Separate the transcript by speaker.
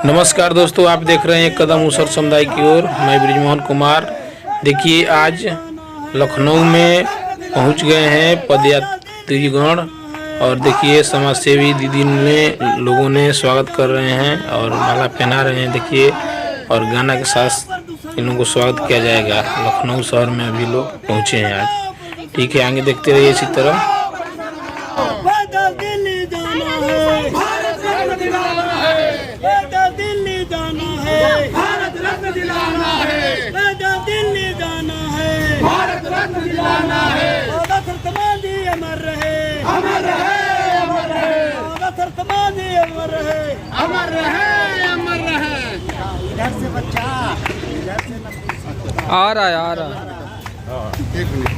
Speaker 1: नमस्कार दोस्तों, आप देख रहे हैं कदम उसर समुदाय की ओर। मैं ब्रिजमोहन कुमार। देखिए, आज लखनऊ में पहुंच गए हैं पदयात्रीगण और देखिए समाजसेवी दीदी ने लोगों ने स्वागत कर रहे हैं और माला पहना रहे हैं। देखिए, और गाना के साथ इन लोगों को स्वागत किया जाएगा। लखनऊ शहर में अभी लोग पहुंचे हैं आज। ठीक है, आगे देखते रहिए इसी तरह।
Speaker 2: भारत रत्न दिलाना है, दिल्ली जाना है, भारत रत्न दिलाना है। समाधि अमर रहे, अमर रहे, अमर रहे। समाधि अमर रहे, अमर रहे, अमर रहे। इधर से बच्चा, इधर से
Speaker 3: आ रहा है, आ रहा है।
Speaker 2: एक मिनट।